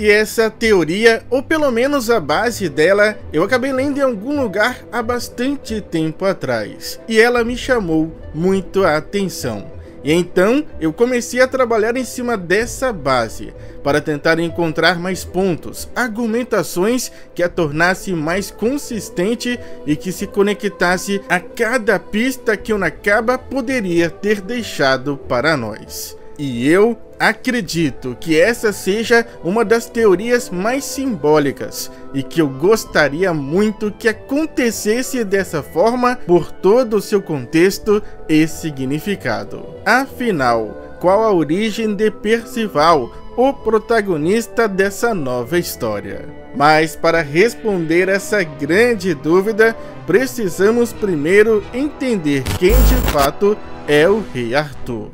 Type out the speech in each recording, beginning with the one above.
E essa teoria, ou pelo menos a base dela, eu acabei lendo em algum lugar há bastante tempo atrás, e ela me chamou muito a atenção. E então eu comecei a trabalhar em cima dessa base, para tentar encontrar mais pontos, argumentações que a tornasse mais consistente e que se conectasse a cada pista que o Nakaba poderia ter deixado para nós. E eu acredito que essa seja uma das teorias mais simbólicas e que eu gostaria muito que acontecesse dessa forma por todo o seu contexto e significado. Afinal, qual a origem de Percival, o protagonista dessa nova história? Mas para responder essa grande dúvida, precisamos primeiro entender quem de fato é o Rei Arthur.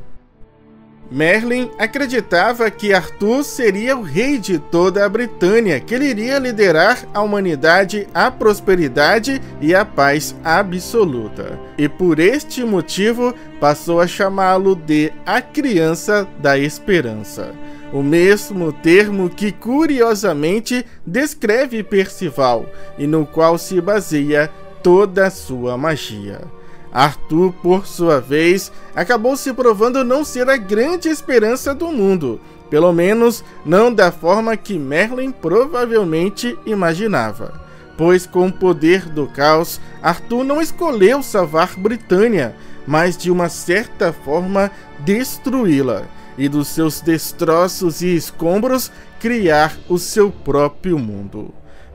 Merlin acreditava que Arthur seria o rei de toda a Britânia, que ele iria liderar a humanidade à prosperidade e à paz absoluta. E por este motivo passou a chamá-lo de a Criança da Esperança. O mesmo termo que curiosamente descreve Percival e no qual se baseia toda a sua magia. Arthur, por sua vez, acabou se provando não ser a grande esperança do mundo, pelo menos não da forma que Merlin provavelmente imaginava. Pois com o poder do caos, Arthur não escolheu salvar Britânia, mas de uma certa forma destruí-la, e dos seus destroços e escombros criar o seu próprio mundo.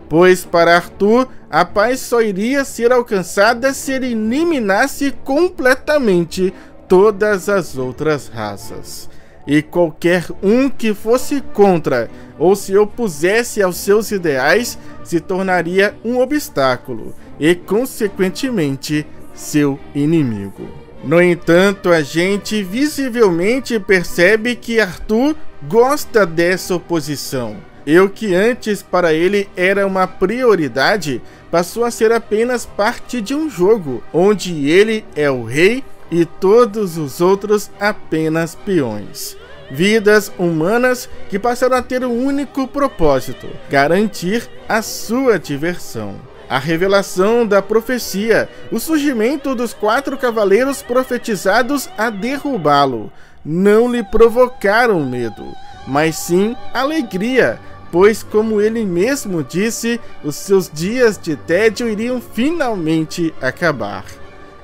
Pois para Arthur, a paz só iria ser alcançada se ele eliminasse completamente todas as outras raças. E qualquer um que fosse contra ou se opusesse aos seus ideais se tornaria um obstáculo e, consequentemente, seu inimigo. No entanto, a gente visivelmente percebe que Arthur gosta dessa oposição. E o que antes para ele era uma prioridade, passou a ser apenas parte de um jogo, onde ele é o rei e todos os outros apenas peões. Vidas humanas que passaram a ter um único propósito: garantir a sua diversão. A revelação da profecia, o surgimento dos 4 cavaleiros profetizados a derrubá-lo, não lhe provocaram medo, mas sim alegria, pois, como ele mesmo disse, os seus dias de tédio iriam finalmente acabar.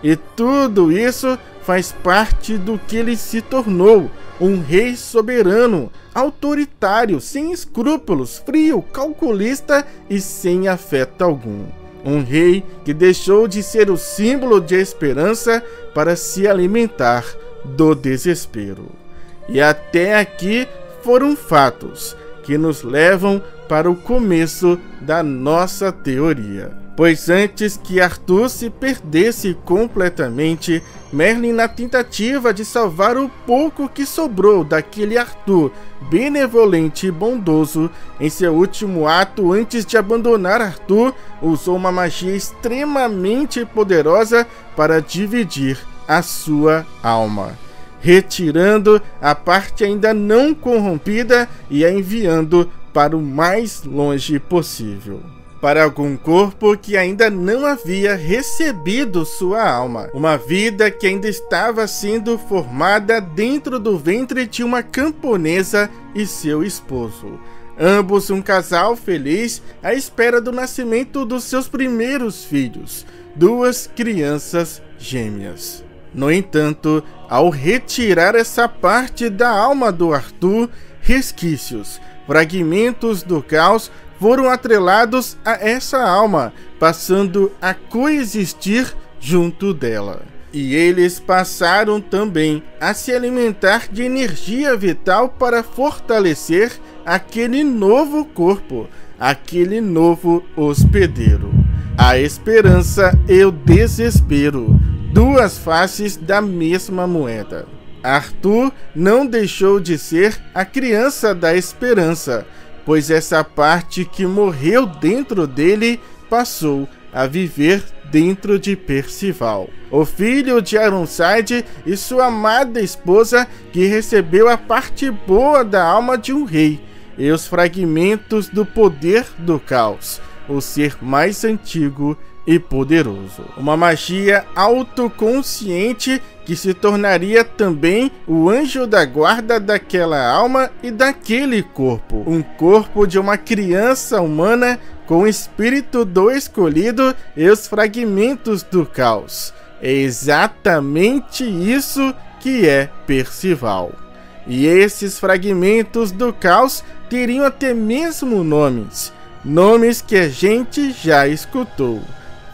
E tudo isso faz parte do que ele se tornou: um rei soberano, autoritário, sem escrúpulos, frio, calculista e sem afeto algum. Um rei que deixou de ser o símbolo de esperança para se alimentar do desespero. E até aqui foram fatos que nos levam para o começo da nossa teoria. Pois antes que Arthur se perdesse completamente, Merlin, na tentativa de salvar o pouco que sobrou daquele Arthur benevolente e bondoso, em seu último ato antes de abandonar Arthur, usou uma magia extremamente poderosa para dividir a sua alma, retirando a parte ainda não corrompida e a enviando para o mais longe possível, para algum corpo que ainda não havia recebido sua alma, uma vida que ainda estava sendo formada dentro do ventre de uma camponesa e seu esposo, ambos um casal feliz à espera do nascimento dos seus primeiros filhos, 2 crianças gêmeas. No entanto, ao retirar essa parte da alma do Arthur, resquícios, fragmentos do caos foram atrelados a essa alma, passando a coexistir junto dela. E eles passaram também a se alimentar de energia vital para fortalecer aquele novo corpo, aquele novo hospedeiro. A esperança e o desespero, 2 faces da mesma moeda. Arthur não deixou de ser a criança da esperança, pois essa parte que morreu dentro dele passou a viver dentro de Percival, o filho de Ironside e sua amada esposa, que recebeu a parte boa da alma de um rei e os fragmentos do poder do caos, o ser mais antigo e poderoso. Uma magia autoconsciente que se tornaria também o anjo da guarda daquela alma e daquele corpo. Um corpo de uma criança humana com o espírito do escolhido e os fragmentos do caos. É exatamente isso que é Percival. E esses fragmentos do caos teriam até mesmo nomes. Nomes que a gente já escutou: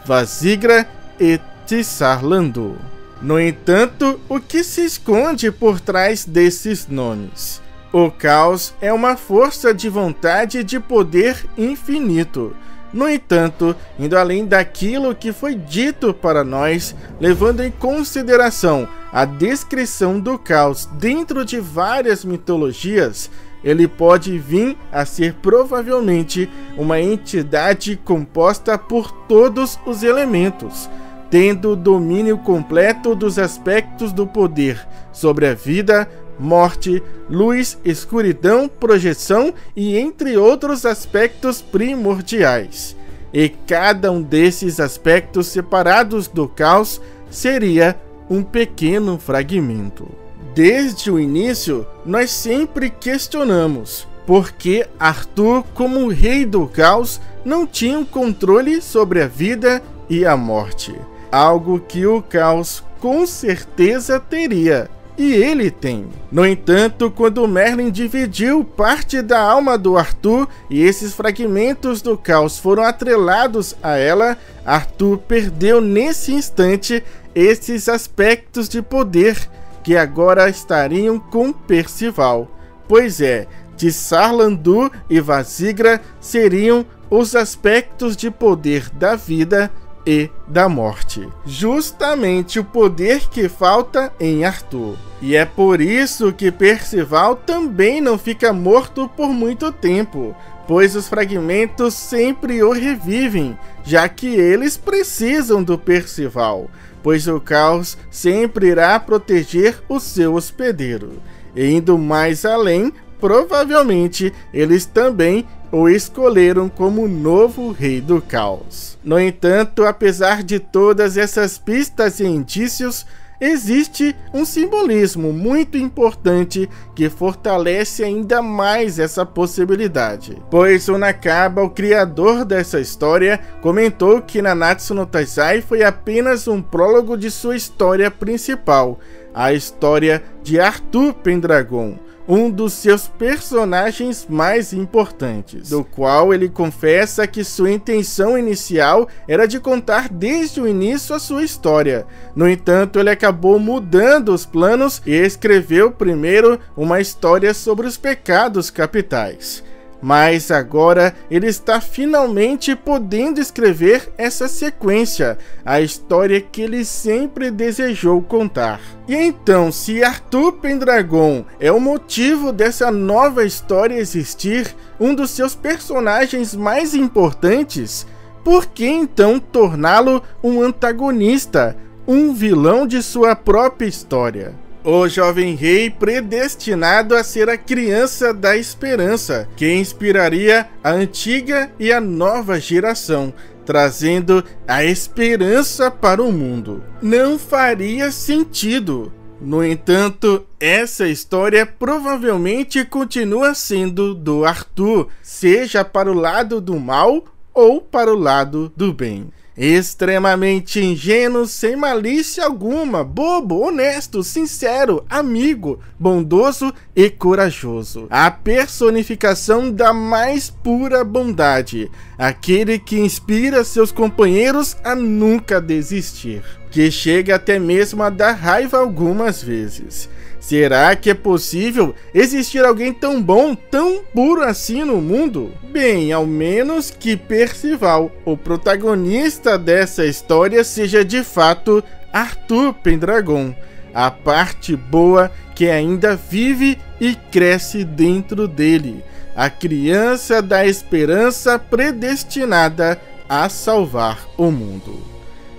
Vasigra e Tsar-Landu. No entanto, o que se esconde por trás desses nomes? O caos é uma força de vontade e de poder infinito. No entanto, indo além daquilo que foi dito para nós, levando em consideração a descrição do caos dentro de várias mitologias, ele pode vir a ser provavelmente uma entidade composta por todos os elementos, tendo domínio completo dos aspectos do poder sobre a vida, morte, luz, escuridão, projeção e entre outros aspectos primordiais. E cada um desses aspectos separados do caos seria um pequeno fragmento. Desde o início, nós sempre questionamos por que Arthur, como rei do caos, não tinha um controle sobre a vida e a morte. Algo que o caos com certeza teria. E ele tem. No entanto, quando Merlin dividiu parte da alma do Arthur e esses fragmentos do caos foram atrelados a ela, Arthur perdeu nesse instante esses aspectos de poder que agora estariam com Percival. Pois é, Tsar-Landu e Vasigra seriam os aspectos de poder da vida e da morte. Justamente o poder que falta em Arthur. E é por isso que Percival também não fica morto por muito tempo, pois os fragmentos sempre o revivem, já que eles precisam do Percival, pois o caos sempre irá proteger o seu hospedeiro. E indo mais além, provavelmente eles também o escolheram como novo rei do caos. No entanto, apesar de todas essas pistas e indícios, existe um simbolismo muito importante que fortalece ainda mais essa possibilidade. Pois o Nakaba, o criador dessa história, comentou que Nanatsu no Taizai foi apenas um prólogo de sua história principal, a história de Arthur Pendragon, um dos seus personagens mais importantes, do qual ele confessa que sua intenção inicial era de contar desde o início a sua história. No entanto, ele acabou mudando os planos e escreveu primeiro uma história sobre os pecados capitais. Mas agora ele está finalmente podendo escrever essa sequência, a história que ele sempre desejou contar. E então, se Arthur Pendragon é o motivo dessa nova história existir, um dos seus personagens mais importantes, por que então torná-lo um antagonista, um vilão de sua própria história? O jovem rei predestinado a ser a criança da esperança, que inspiraria a antiga e a nova geração, trazendo a esperança para o mundo. Não faria sentido. No entanto, essa história provavelmente continua sendo do Arthur, seja para o lado do mal ou para o lado do bem. Extremamente ingênuo, sem malícia alguma, bobo, honesto, sincero, amigo, bondoso e corajoso. A personificação da mais pura bondade, aquele que inspira seus companheiros a nunca desistir, que chega até mesmo a dar raiva algumas vezes. Será que é possível existir alguém tão bom, tão puro assim no mundo? Bem, ao menos que Percival, o protagonista dessa história, seja de fato Arthur Pendragon, a parte boa que ainda vive e cresce dentro dele, a criança da esperança predestinada a salvar o mundo.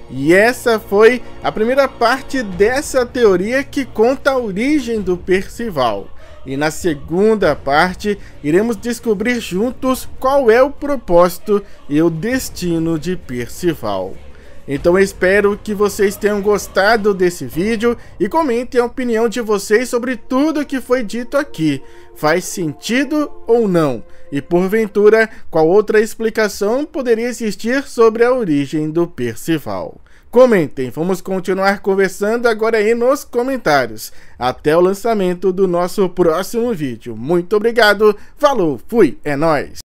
E essa foi a primeira parte dessa teoria que conta a origem do Percival. e na segunda parte iremos descobrir juntos qual é o propósito e o destino de Percival. Então eu espero que vocês tenham gostado desse vídeo e comentem a opinião de vocês sobre tudo que foi dito aqui. Faz sentido ou não? E porventura, qual outra explicação poderia existir sobre a origem do Percival? Comentem, vamos continuar conversando agora aí nos comentários. Até o lançamento do nosso próximo vídeo. Muito obrigado, falou, fui, é nóis!